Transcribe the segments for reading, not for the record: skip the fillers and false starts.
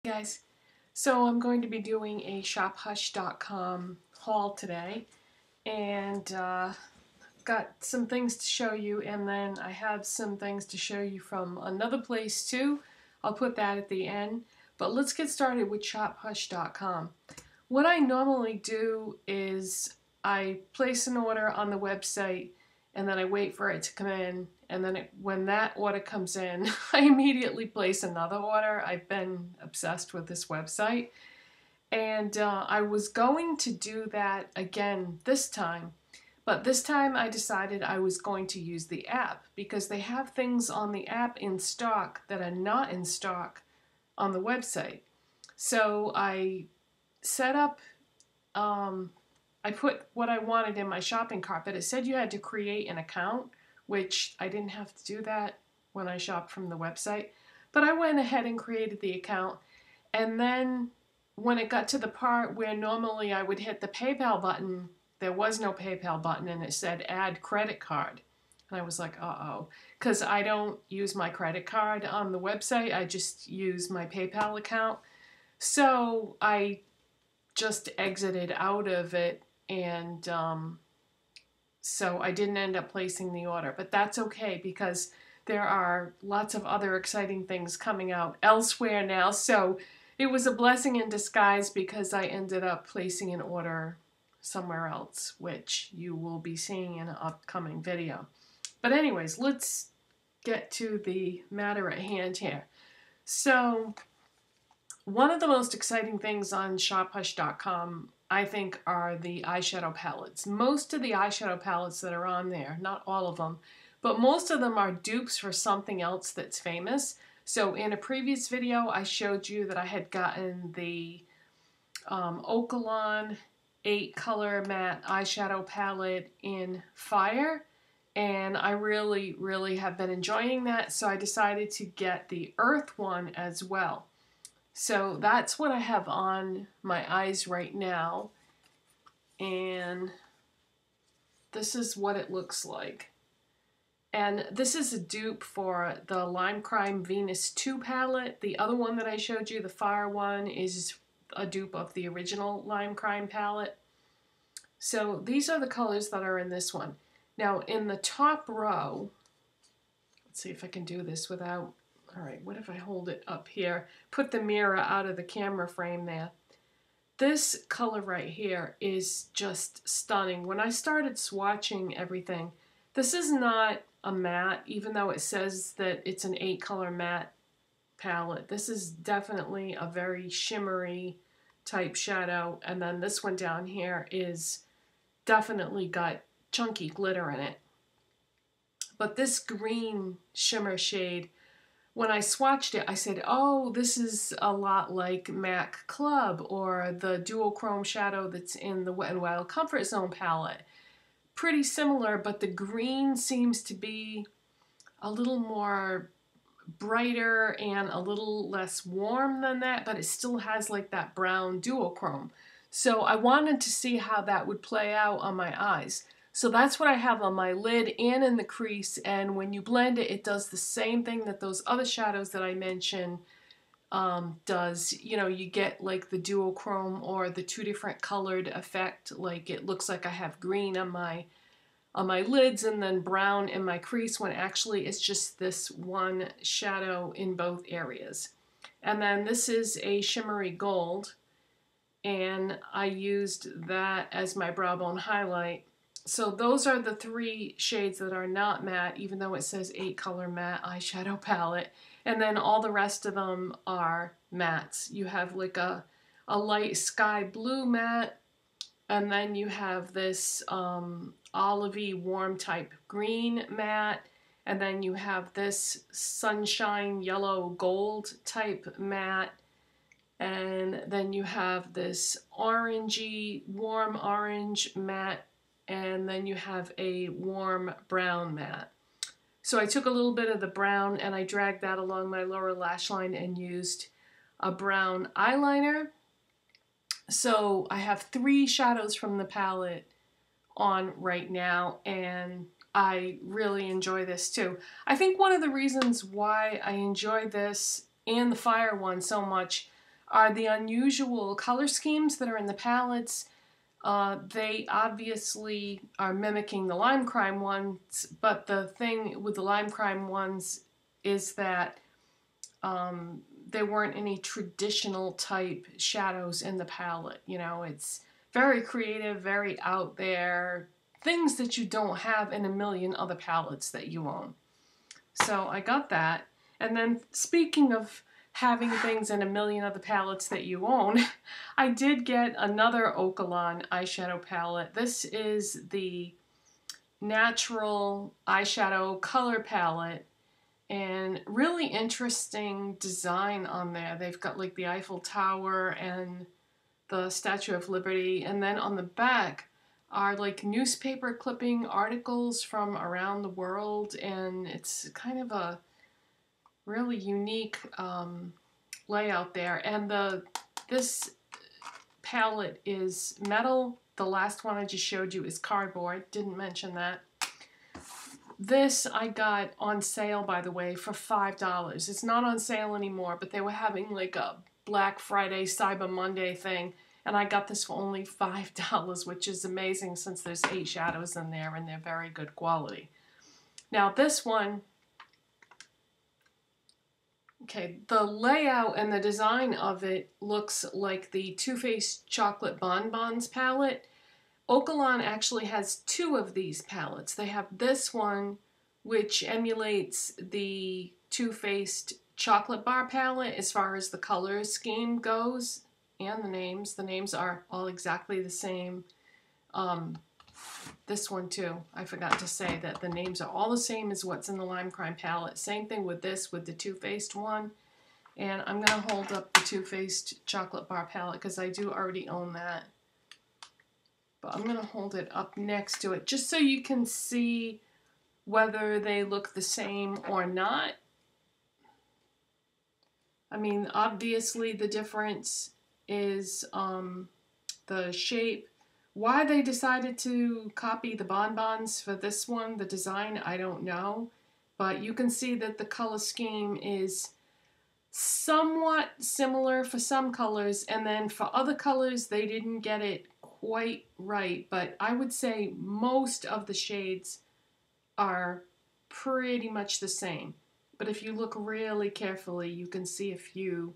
Guys, so I'm going to be doing a shophush.com haul today, and got some things to show you, and then I have some things to show you from another place too. I'll put that at the end, but let's get started with shophush.com. What I normally do is I place an order on the website and then I wait for it to come in, and then when that order comes in, I immediately place another order. I've been obsessed with this website, and I was going to do that again this time, but this time I decided I was going to use the app because they have things on the app in stock that are not in stock on the website. So I set up I put what I wanted in my shopping cart, but it said you had to create an account, which I didn't have to do that when I shopped from the website. But I went ahead and created the account, and then when it got to the part where normally I would hit the PayPal button, there was no PayPal button, and it said add credit card. And I was like, uh-oh, because I don't use my credit card on the website, I just use my PayPal account. So I just exited out of it, and so I didn't end up placing the order, but that's okay because there are lots of other exciting things coming out elsewhere now. So it was a blessing in disguise because I ended up placing an order somewhere else, which you will be seeing in an upcoming video. But anyways, let's get to the matter at hand here. So one of the most exciting things on shophush.com, I think, are the eyeshadow palettes. Most of the eyeshadow palettes that are on there, not all of them, but most of them are dupes for something else that's famous. So in a previous video, I showed you that I had gotten the Okalan 8-color matte eyeshadow palette in Fire, and I really have been enjoying that, so I decided to get the Earth one as well. So that's what I have on my eyes right now, and this is what it looks like. And this is a dupe for the Lime Crime Venus 2 palette. The other one that I showed you, the Fire one, is a dupe of the original Lime Crime palette. So these are the colors that are in this one. Now in the top row, let's see if I can do this without... All right, what if I hold it up here? Put the mirror out of the camera frame there. This color right here is just stunning. When I started swatching everything, this is not a matte, even though it says that it's an 8-color matte palette. This is definitely a very shimmery type shadow. And then this one down here is definitely got chunky glitter in it. But this green shimmer shade, when I swatched it, I said, oh, this is a lot like MAC Club or the dual chrome shadow that's in the Wet n Wild Comfort Zone palette. Pretty similar, but the green seems to be a little more brighter and a little less warm than that, but it still has like that brown dual chrome. So I wanted to see how that would play out on my eyes. So that's what I have on my lid and in the crease, and when you blend it, it does the same thing that those other shadows that I mentioned does. You know, you get like the dual chrome or the two different colored effect. Like it looks like I have green on my lids and then brown in my crease, when actually it's just this one shadow in both areas. And then this is a shimmery gold, and I used that as my brow bone highlight. So those are the 3 shades that are not matte, even though it says 8-color matte eyeshadow palette. And then all the rest of them are mattes. You have like a light sky blue matte, and then you have this olivey warm type green matte, and then you have this sunshine yellow gold type matte, and then you have this orangey warm orange matte, and then you have a warm brown matte. So I took a little bit of the brown and I dragged that along my lower lash line and used a brown eyeliner. So I have 3 shadows from the palette on right now, and I really enjoy this too. I think one of the reasons why I enjoy this and the Fire one so much, are the unusual color schemes that are in the palettes. They obviously are mimicking the Lime Crime ones, but the thing with the Lime Crime ones is that there weren't any traditional type shadows in the palette. You know, it's very creative, very out there, things that you don't have in a million other palettes that you own. So I got that. And then speaking of having things in a million other palettes that you own, I did get another Okalan eyeshadow palette. This is the Natural Eyeshadow Color Palette, and really interesting design on there. They've got like the Eiffel Tower and the Statue of Liberty, and then on the back are like newspaper clipping articles from around the world, and it's kind of a really unique layout there. And this palette is metal. The last one I just showed you is cardboard. Didn't mention that. This I got on sale, by the way, for $5. It's not on sale anymore, but they were having like a Black Friday, Cyber Monday thing, and I got this for only $5, which is amazing since there's 8 shadows in there and they're very good quality. Now this one, okay, the layout and the design of it looks like the Too Faced Chocolate Bonbons palette. Okalan actually has 2 of these palettes. They have this one, which emulates the Too Faced Chocolate Bar palette as far as the color scheme goes, and the names. The names are all exactly the same. This one too, I forgot to say that the names are all the same as what's in the Lime Crime palette. Same thing with this, with the Too Faced one. And I'm going to hold up the Too Faced Chocolate Bar palette because I do already own that. But I'm going to hold it up next to it just so you can see whether they look the same or not. I mean, obviously the difference is the shape. Why they decided to copy the bonbons for this one, the design, I don't know. But you can see that the color scheme is somewhat similar for some colors, and then for other colors they didn't get it quite right, but I would say most of the shades are pretty much the same. But if you look really carefully, you can see a few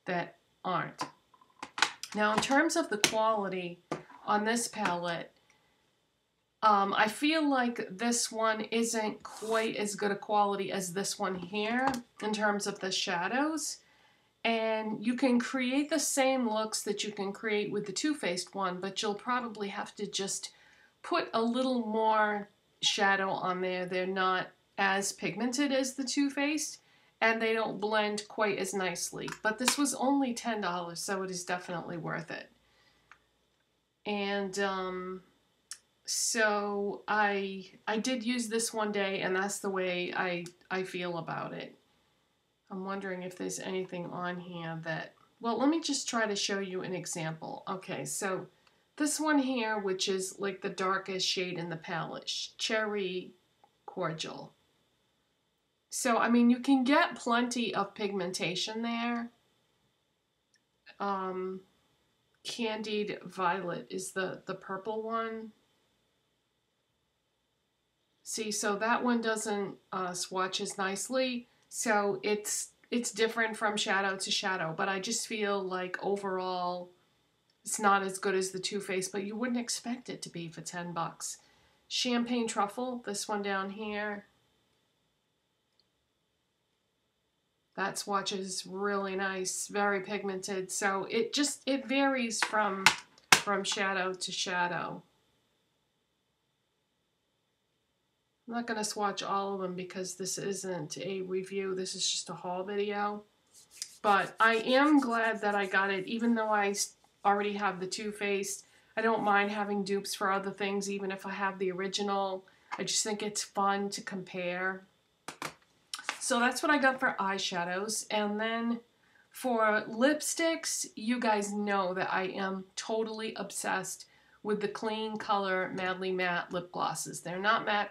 that aren't. Now, in terms of the quality on this palette, I feel like this one isn't quite as good a quality as this one here in terms of the shadows. And you can create the same looks that you can create with the Too Faced one, but you'll probably have to just put a little more shadow on there. They're not as pigmented as the Too Faced, and they don't blend quite as nicely. But this was only $10, so it is definitely worth it. And so I did use this one day, and that's the way I feel about it. I'm wondering if there's anything on here that, well, let me just try to show you an example. Okay, so this one here, which is like the darkest shade in the palette, Cherry Cordial. So, I mean, you can get plenty of pigmentation there. Candied Violet is the purple one. See, so that one doesn't swatch as nicely. So it's different from shadow to shadow, but I just feel like overall it's not as good as the Too Faced, but you wouldn't expect it to be for $10. Champagne Truffle, this one down here. That swatch is really nice, very pigmented. So it varies from shadow to shadow. I'm not going to swatch all of them because this isn't a review, this is just a haul video. But I am glad that I got it, even though I already have the Too Faced. I don't mind having dupes for other things, even if I have the original. I just think it's fun to compare. So that's what I got for eyeshadows. And then for lipsticks, you guys know that I am totally obsessed with the Kleancolor Madly Matte lip glosses. They're not matte.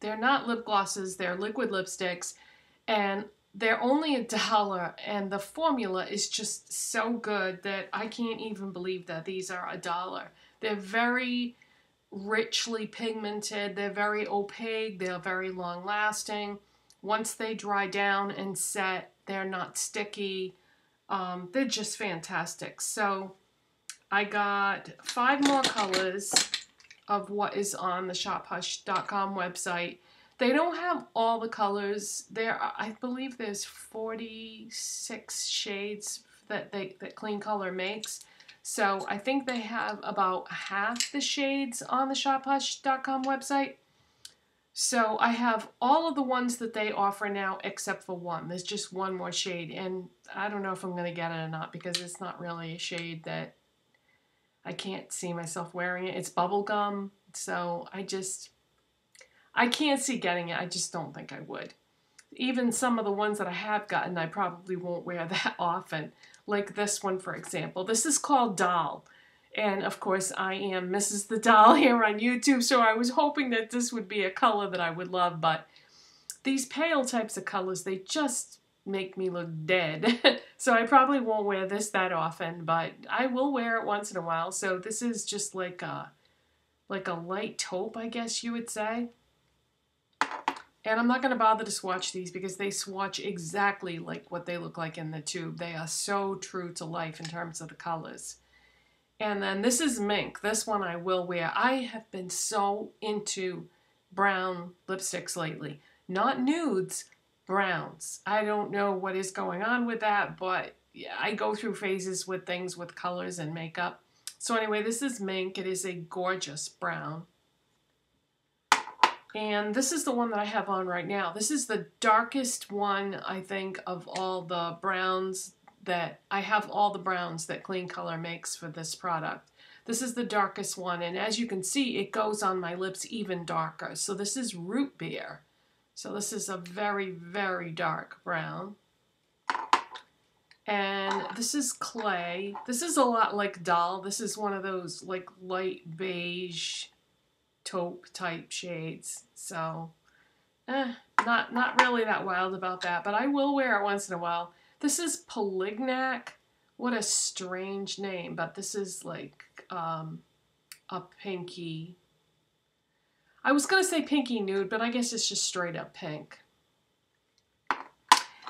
They're not lip glosses, they're liquid lipsticks, and they're only $1, and the formula is just so good that I can't even believe that these are $1. They're very richly pigmented, they're very opaque, they're very long lasting. Once they dry down and set, they're not sticky. They're just fantastic. So I got 5 more colors of what is on the shophush.com website. They don't have all the colors. I believe there's 46 shades that Kleancolor makes. So I think they have about half the shades on the shophush.com website. So I have all of the ones that they offer now except for one. There's just one more shade, and I don't know if I'm going to get it or not because it's not really a shade that I can't see myself wearing it. It's bubblegum, so I can't see getting it. I just don't think I would. Even some of the ones that I have gotten, I probably won't wear that often. Like this one, for example. This is called Doll. And of course, I am Mrs. the Doll here on YouTube, so I was hoping that this would be a color that I would love, but these pale types of colors, they just make me look dead. So I probably won't wear this that often, but I will wear it once in a while. So this is just like a light taupe, I guess you would say. And I'm not going to bother to swatch these because they swatch exactly like what they look like in the tube. They are so true to life in terms of the colors. And then this is Mink. This one I will wear. I have been so into brown lipsticks lately. Not nudes, browns. I don't know what is going on with that, but yeah, I go through phases with things with colors and makeup. So anyway, this is Mink. It is a gorgeous brown. And this is the one that I have on right now. This is the darkest one, I think, of all the browns that I have all the browns that Kleancolor makes for this product. This is the darkest one, and as you can see, it goes on my lips even darker. So this is Root Beer. So this is a very, very dark brown. And this is Clay. This is a lot like Doll. This is one of those like light beige taupe type shades. So not really that wild about that, but I will wear it once in a while. This is Polignac. What a strange name, but this is like a pinky. I was going to say pinky nude, but I guess it's just straight up pink.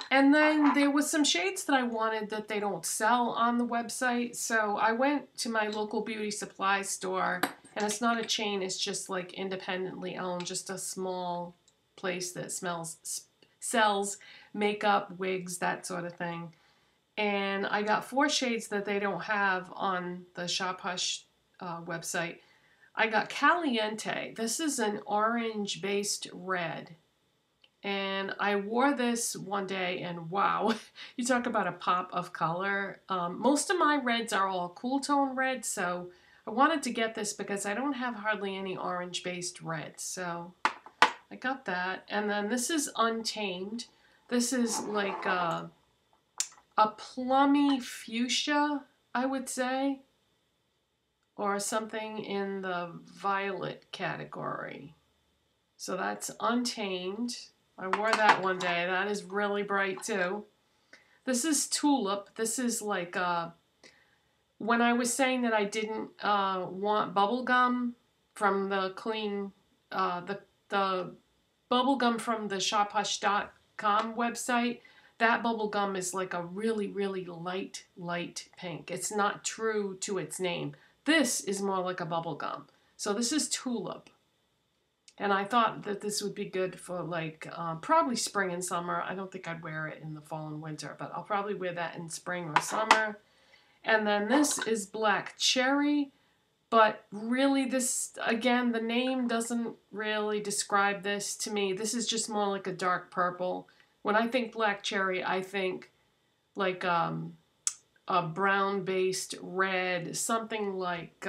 And then there was some shades that I wanted that they don't sell on the website, so I went to my local beauty supply store, and it's not a chain, it's just like independently owned, just a small place that sells makeup, wigs, that sort of thing. And I got 4 shades that they don't have on the Shop Hush website. I got Caliente. This is an orange-based red. And I wore this one day, and wow, you talk about a pop of color. Most of my reds are all cool tone red, so I wanted to get this because I don't have hardly any orange-based reds. So I got that. And then this is Untamed. This is like a plummy fuchsia, I would say, or something in the violet category. So that's Untamed. I wore that one day. That is really bright too. This is Tulip. This is like when I was saying that I didn't want bubblegum from the the bubblegum from the shophush.com website, that bubblegum is like a really, really light pink. It's not true to its name. This is more like a bubblegum. So this is Tulip. And I thought that this would be good for like probably spring and summer. I don't think I'd wear it in the fall and winter, but I'll probably wear that in spring or summer. And then this is Black Cherry. But really this, again, the name doesn't really describe this to me. This is just more like a dark purple. When I think Black Cherry, I think like a brown-based red, something like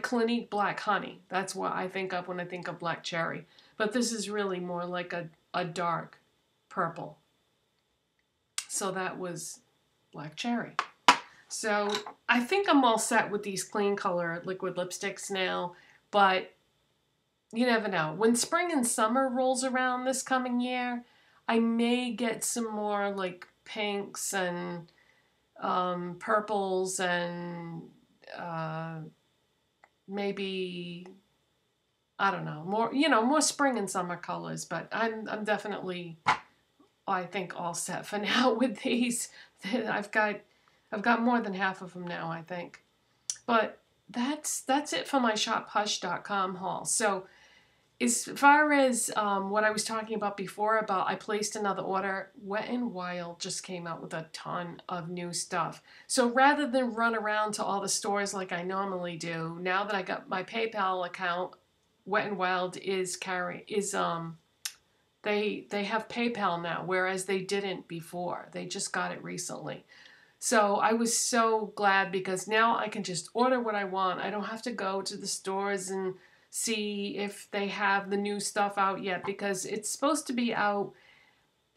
Clinique Black Honey. That's what I think of when I think of Black Cherry. But this is really more like a dark purple. So that was Black Cherry. So I think I'm all set with these Kleancolor liquid lipsticks now, but you never know. When spring and summer rolls around this coming year, I may get some more like pinks and purples and maybe, I don't know, more, you know, more spring and summer colors, but I'm definitely, I think, all set for now with these. I've got more than half of them now, I think. But that's it for my shophush.com haul. So as far as what I was talking about before about I placed another order, Wet n Wild just came out with a ton of new stuff. So rather than run around to all the stores like I normally do, now that I got my PayPal account, Wet n Wild they have PayPal now, whereas they didn't before. They just got it recently. So I was so glad because now I can just order what I want. I don't have to go to the stores and see if they have the new stuff out yet because it's supposed to be out.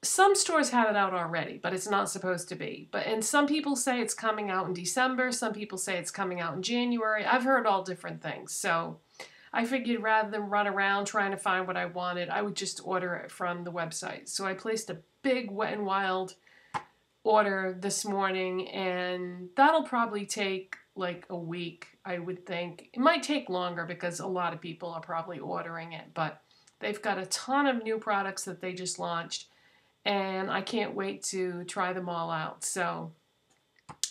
Some stores have it out already, but it's not supposed to be. And some people say it's coming out in December. Some people say it's coming out in January. I've heard all different things. So I figured rather than run around trying to find what I wanted, I would just order it from the website. So I placed a big Wet n Wild order this morning, and that'll probably take like a week, I would think. It might take longer because a lot of people are probably ordering it, but they've got a ton of new products that they just launched, and I can't wait to try them all out. So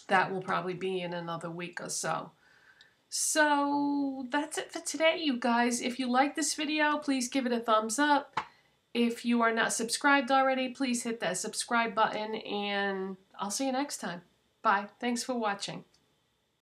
that will probably be in another week or so. So that's it for today, you guys. If you like this video, please give it a thumbs up. If you are not subscribed already, please hit that subscribe button, and I'll see you next time. Bye. Thanks for watching.